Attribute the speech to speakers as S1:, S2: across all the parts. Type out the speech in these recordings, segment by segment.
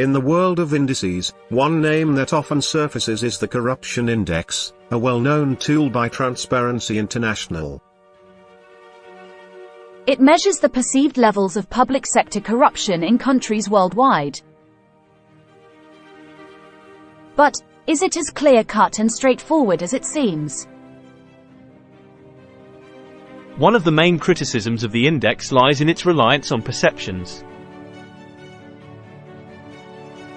S1: In the world of indices, one name that often surfaces is the Corruption Index, a well-known tool by Transparency International.
S2: It measures the perceived levels of public sector corruption in countries worldwide. But, is it as clear-cut and straightforward as it seems?
S3: One of the main criticisms of the index lies in its reliance on perceptions.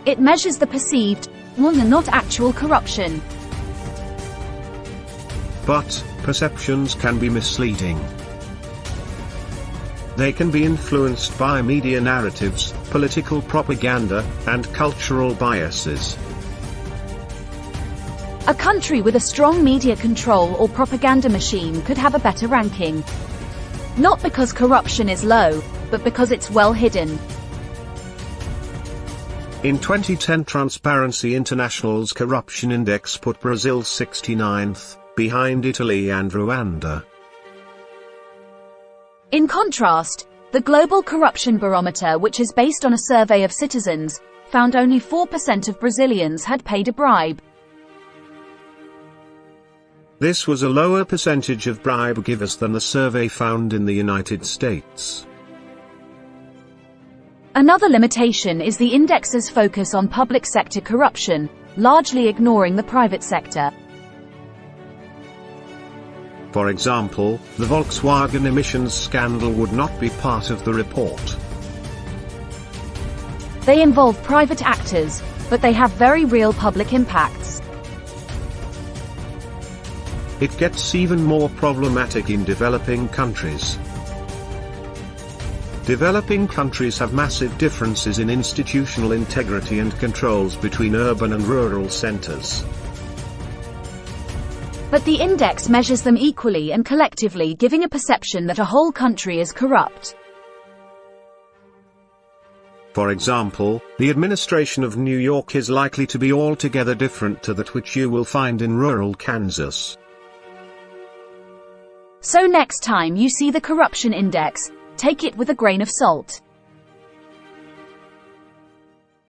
S2: It measures the perceived, and not actual corruption.
S1: But, perceptions can be misleading. They can be influenced by media narratives, political propaganda, and cultural biases.
S2: A country with a strong media control or propaganda machine could have a better ranking. Not because corruption is low, but because it's well hidden.
S1: In 2010, Transparency International's Corruption Index put Brazil 69th, behind Italy and Rwanda.
S2: In contrast, the Global Corruption Barometer, which is based on a survey of citizens, found only 4% of Brazilians had paid a bribe.
S1: This was a lower percentage of bribe givers than the survey found in the United States.
S2: Another limitation is the index's focus on public sector corruption, largely ignoring the private sector.
S1: For example, the Volkswagen emissions scandal would not be part of the report.
S2: They involve private actors, but they have very real public impacts.
S1: It gets even more problematic in developing countries. Developing countries have massive differences in institutional integrity and controls between urban and rural centers.
S2: But the index measures them equally and collectively, giving a perception that a whole country is corrupt.
S1: For example, the administration of New York is likely to be altogether different to that which you will find in rural Kansas.
S2: So next time you see the corruption index, take it with a grain of salt.